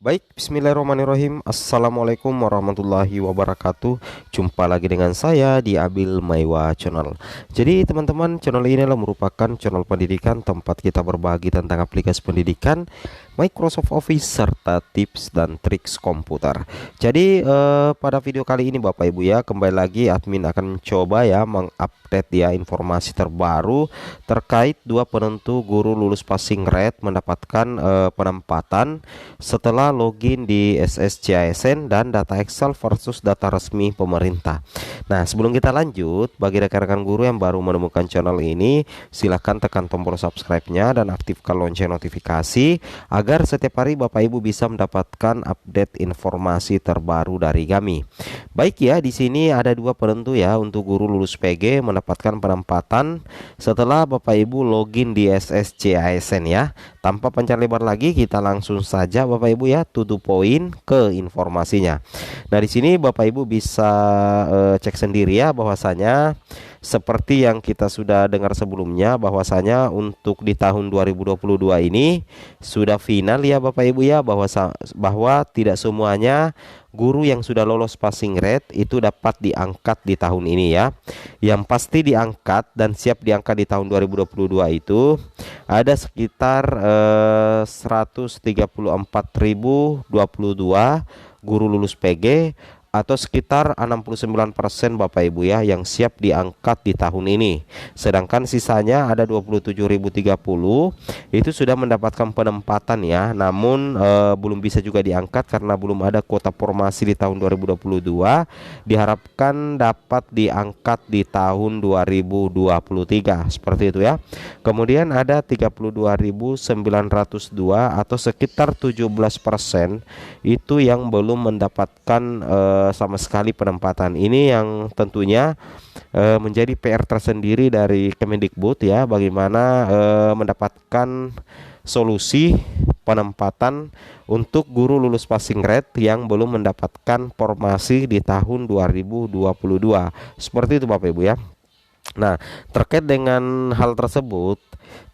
Baik, bismillahirrahmanirrahim. Assalamualaikum warahmatullahi wabarakatuh. Jumpa lagi dengan saya di Abil Maiwa Channel. Jadi teman-teman, channel ini adalah merupakan channel pendidikan tempat kita berbagi tentang aplikasi pendidikan, Microsoft Office, serta tips dan triks komputer. Jadi pada video kali ini Bapak Ibu ya, kembali lagi admin akan mencoba ya mengupdate ya informasi terbaru terkait dua penentu guru lulus passing rate mendapatkan penempatan setelah login di SSCASN dan data Excel versus data resmi pemerintah. Nah, sebelum kita lanjut, bagi rekan-rekan guru yang baru menemukan channel ini, silahkan tekan tombol subscribe-nya dan aktifkan lonceng notifikasi agar setiap hari Bapak Ibu bisa mendapatkan update informasi terbaru dari kami. Baik ya, di sini ada dua penentu ya untuk guru lulus PG mendapatkan penempatan setelah Bapak Ibu login di SSCASN ya. Tanpa panjang lebar lagi, kita langsung saja Bapak Ibu ya to the point ke informasinya. Nah, di sini Bapak Ibu bisa cek sendiri ya bahwasanya seperti yang kita sudah dengar sebelumnya bahwasanya untuk di tahun 2022 ini sudah final ya Bapak Ibu ya bahwa tidak semuanya guru yang sudah lolos passing rate itu dapat diangkat di tahun ini ya. Yang pasti diangkat dan siap diangkat di tahun 2022 itu ada sekitar 134.022 guru lulus PG atau sekitar 69% Bapak Ibu ya yang siap diangkat di tahun ini. Sedangkan sisanya ada 27.030 itu sudah mendapatkan penempatan ya, namun belum bisa juga diangkat karena belum ada kuota formasi di tahun 2022. Diharapkan dapat diangkat di tahun 2023 seperti itu ya. Kemudian ada 32.902 atau sekitar 17% itu yang belum mendapatkan sama sekali penempatan. Ini yang tentunya menjadi PR tersendiri dari Kemendikbud ya, bagaimana mendapatkan solusi penempatan untuk guru lulus passing rate yang belum mendapatkan formasi di tahun 2022. Seperti itu Bapak Ibu ya. Nah, terkait dengan hal tersebut,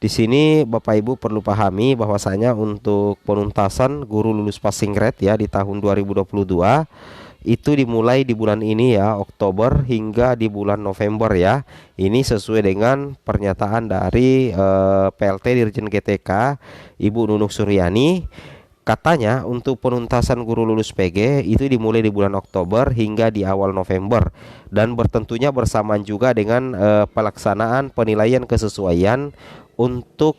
di sini Bapak Ibu perlu pahami bahwasanya untuk penuntasan guru lulus passing rate ya di tahun 2022 itu dimulai di bulan ini ya, Oktober hingga di bulan November ya. Ini sesuai dengan pernyataan dari PLT Dirjen GTK Ibu Nunuk Suryani. Katanya untuk penuntasan guru lulus PG itu dimulai di bulan Oktober hingga di awal November dan bertentunya bersamaan juga dengan pelaksanaan penilaian kesesuaian untuk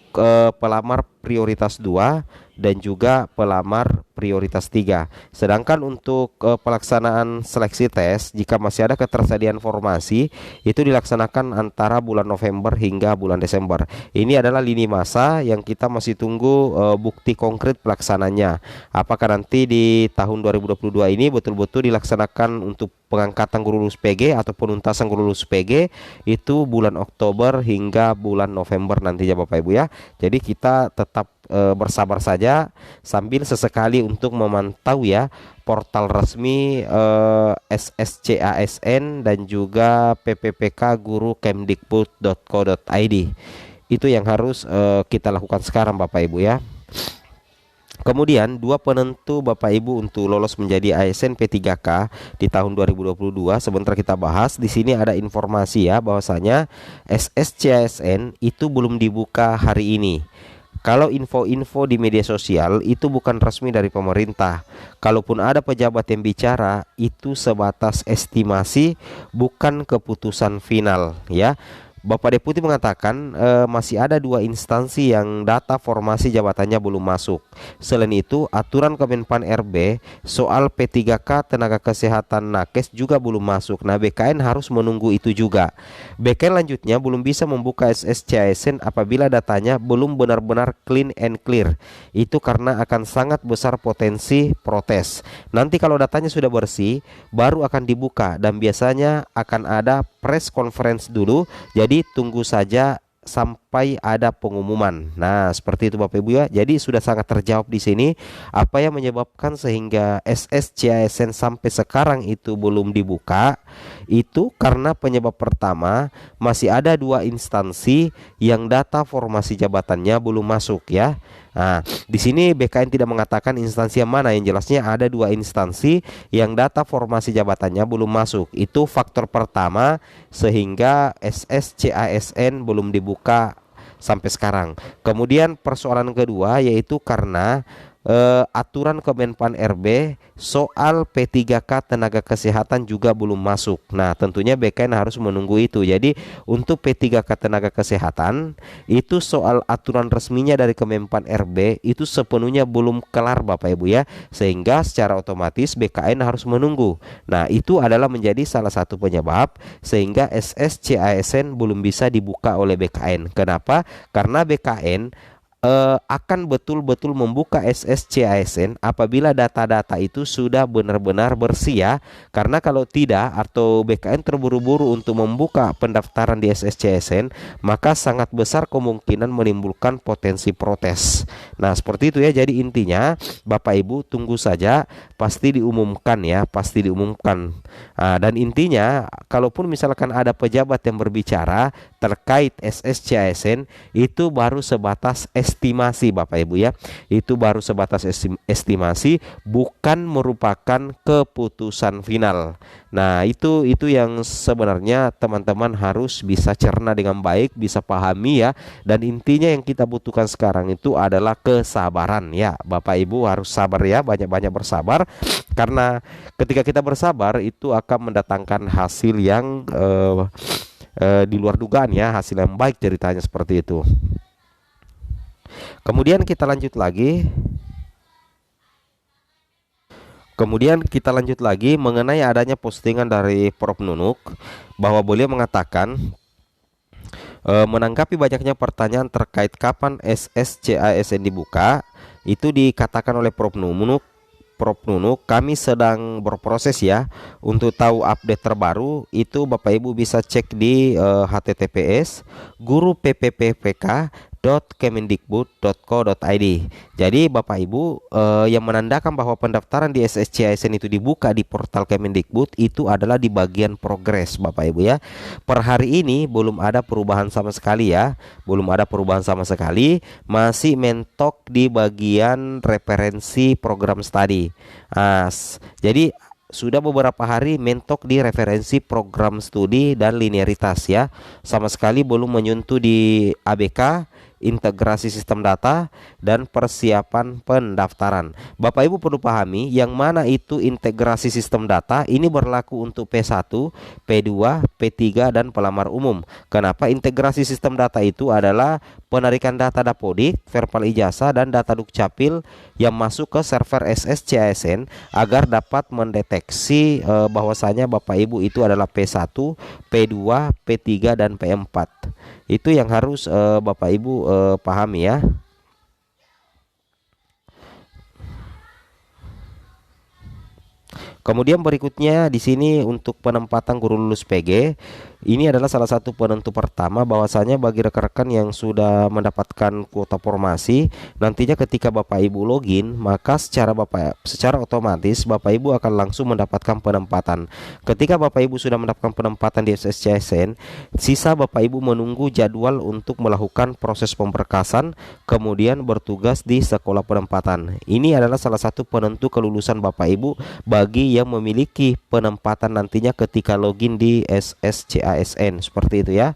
pelamar prioritas 2 dan juga pelamar prioritas 3. Sedangkan untuk pelaksanaan seleksi tes jika masih ada ketersediaan formasi itu dilaksanakan antara bulan November hingga bulan Desember. Ini adalah lini masa yang kita masih tunggu bukti konkret pelaksananya. Apakah nanti di tahun 2022 ini betul-betul dilaksanakan untuk pengangkatan guru lulus PG atau penuntasan guru lulus PG itu bulan Oktober hingga bulan November nantinya Bapak Ibu ya. Jadi kita tetap bersabar saja sambil sesekali untuk memantau ya portal resmi SSCASN dan juga PPPK guru kemdikbud.co.id. Itu yang harus kita lakukan sekarang Bapak Ibu ya. Kemudian dua penentu Bapak Ibu untuk lolos menjadi ASN P3K di tahun 2022 sebentar kita bahas. Di sini ada informasi ya bahwasanya SSCASN itu belum dibuka hari ini. Kalau info-info di media sosial itu bukan resmi dari pemerintah. Kalaupun ada pejabat yang bicara itu sebatas estimasi, bukan keputusan final ya. Bapak Deputi mengatakan masih ada dua instansi yang data formasi jabatannya belum masuk. Selain itu, aturan Kemenpan RB soal P3K tenaga kesehatan nakes juga belum masuk. Nah, BKN harus menunggu itu juga. BKN lanjutnya belum bisa membuka SSCASN apabila datanya belum benar-benar clean and clear. Itu karena akan sangat besar potensi protes. Nanti kalau datanya sudah bersih, baru akan dibuka dan biasanya akan ada press conference dulu. Jadi tunggu saja sampai ada pengumuman. Nah, seperti itu Bapak Ibu ya. Jadi sudah sangat terjawab di sini apa yang menyebabkan sehingga SSCASN sampai sekarang itu belum dibuka. Itu karena penyebab pertama masih ada dua instansi yang data formasi jabatannya belum masuk ya. Nah, di sini BKN tidak mengatakan instansi yang mana, yang jelasnya ada dua instansi yang data formasi jabatannya belum masuk. Itu faktor pertama sehingga SSCASN belum dibuka sampai sekarang. Kemudian persoalan kedua yaitu karena aturan Kemenpan RB soal P3K tenaga kesehatan juga belum masuk. Nah, tentunya BKN harus menunggu itu. Jadi, untuk P3K tenaga kesehatan itu soal aturan resminya dari Kemenpan RB itu sepenuhnya belum kelar Bapak Ibu ya. Sehingga secara otomatis BKN harus menunggu. Nah, itu adalah menjadi salah satu penyebab sehingga SSCASN belum bisa dibuka oleh BKN. Kenapa? Karena BKN akan betul-betul membuka SSCASN apabila data-data itu sudah benar-benar bersih ya. Karena kalau tidak atau BKN terburu-buru untuk membuka pendaftaran di SSCASN, maka sangat besar kemungkinan menimbulkan potensi protes. Nah, seperti itu ya. Jadi intinya Bapak Ibu tunggu saja, pasti diumumkan ya, pasti diumumkan. Dan intinya kalaupun misalkan ada pejabat yang berbicara terkait SSCASN, itu baru sebatas estimasi Bapak Ibu ya. Itu baru sebatas estimasi, bukan merupakan keputusan final. Nah, itu yang sebenarnya teman-teman harus bisa cerna dengan baik, bisa pahami ya. Dan intinya yang kita butuhkan sekarang itu adalah kesabaran ya. Bapak Ibu harus sabar ya, banyak-banyak bersabar. Karena ketika kita bersabar itu akan mendatangkan hasil yang di luar dugaan ya, hasil yang baik ceritanya seperti itu. Kemudian kita lanjut lagi. Mengenai adanya postingan dari Prof Nunuk bahwa beliau mengatakan menanggapi banyaknya pertanyaan terkait kapan SSCASN dibuka, itu dikatakan oleh Prof Nunuk, kami sedang berproses ya untuk tahu update terbaru. Itu Bapak Ibu bisa cek di https guruppk.kemendikbud.co.id. Jadi Bapak Ibu yang menandakan bahwa pendaftaran di SSCASN itu dibuka di portal Kemendikbud itu adalah di bagian progres Bapak Ibu ya. Per hari ini belum ada perubahan sama sekali ya, masih mentok di bagian referensi program studi. Jadi sudah beberapa hari mentok di referensi program studi dan linearitas ya. Sama sekali belum menyentuh di ABK, integrasi sistem data, dan persiapan pendaftaran. Bapak Ibu perlu pahami yang mana itu integrasi sistem data ini berlaku untuk P1, P2, P3 dan pelamar umum. Kenapa? Integrasi sistem data itu adalah penarikan data Dapodik, verbal ijazah dan data Dukcapil yang masuk ke server SSCASN agar dapat mendeteksi bahwasanya Bapak Ibu itu adalah P1, P2, P3 dan P4. Itu yang harus Bapak Ibu pahami ya. Kemudian berikutnya di sini untuk penempatan guru lulus PG, ini adalah salah satu penentu pertama bahwasanya bagi rekan-rekan yang sudah mendapatkan kuota formasi, nantinya ketika Bapak Ibu login, maka secara otomatis Bapak Ibu akan langsung mendapatkan penempatan. Ketika Bapak Ibu sudah mendapatkan penempatan di SSCASN, sisa Bapak Ibu menunggu jadwal untuk melakukan proses pemberkasan, kemudian bertugas di sekolah penempatan. Ini adalah salah satu penentu kelulusan Bapak Ibu bagi yang memiliki penempatan nantinya ketika login di SSCASN seperti itu ya.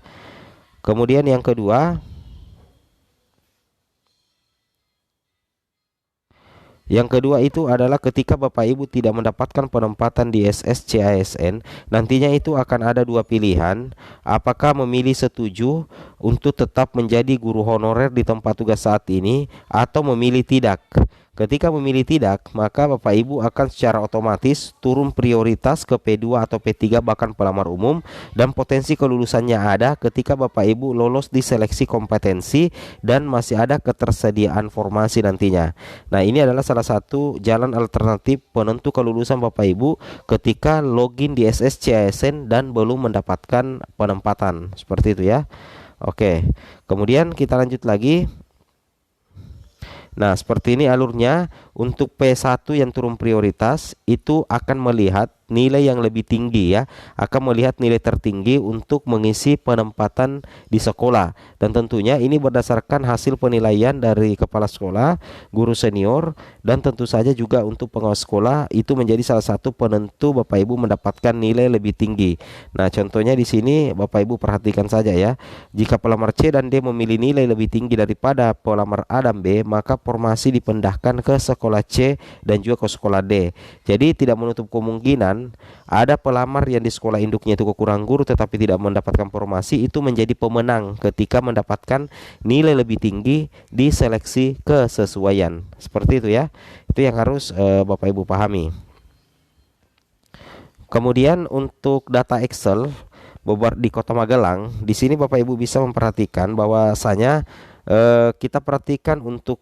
Kemudian yang kedua, itu adalah ketika Bapak Ibu tidak mendapatkan penempatan di SSCASN, nantinya itu akan ada dua pilihan, apakah memilih setuju untuk tetap menjadi guru honorer di tempat tugas saat ini atau memilih tidak. Ketika memilih tidak, maka Bapak Ibu akan secara otomatis turun prioritas ke P2 atau P3 bahkan pelamar umum, dan potensi kelulusannya ada ketika Bapak Ibu lolos di seleksi kompetensi dan masih ada ketersediaan formasi nantinya. Nah, ini adalah salah satu jalan alternatif penentu kelulusan Bapak Ibu ketika login di SSCASN dan belum mendapatkan penempatan. Seperti itu ya. Oke, kemudian kita lanjut lagi. Nah, seperti ini alurnya untuk P1 yang turun prioritas itu akan melihat nilai yang lebih tinggi ya, akan melihat nilai tertinggi untuk mengisi penempatan di sekolah, dan tentunya ini berdasarkan hasil penilaian dari kepala sekolah, guru senior, dan tentu saja juga untuk pengawas sekolah itu menjadi salah satu penentu Bapak Ibu mendapatkan nilai lebih tinggi. Nah, contohnya di sini Bapak Ibu perhatikan saja ya. Jika pelamar C dan D memilih nilai lebih tinggi daripada pelamar A dan B, maka formasi dipindahkan ke sekolah C dan juga ke sekolah D. Jadi tidak menutup kemungkinan ada pelamar yang di sekolah induknya itu kekurangan guru tetapi tidak mendapatkan formasi, itu menjadi pemenang ketika mendapatkan nilai lebih tinggi di seleksi kesesuaian. Seperti itu ya. Itu yang harus Bapak Ibu pahami. Kemudian untuk data Excel di Kota Magelang, di sini Bapak Ibu bisa memperhatikan bahwasanya kita perhatikan untuk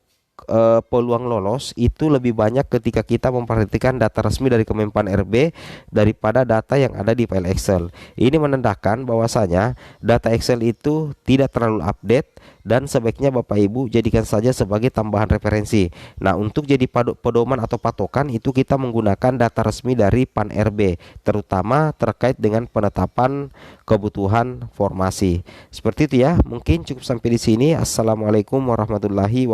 peluang lolos itu lebih banyak ketika kita memperhatikan data resmi dari Kemenpan RB daripada data yang ada di file Excel. Ini menandakan bahwasanya data Excel itu tidak terlalu update dan sebaiknya Bapak Ibu jadikan saja sebagai tambahan referensi. Nah, untuk jadi pedoman atau patokan itu kita menggunakan data resmi dari PAN RB, terutama terkait dengan penetapan kebutuhan formasi. Seperti itu ya. Mungkin cukup sampai di sini. Assalamualaikum warahmatullahi wabarakatuh.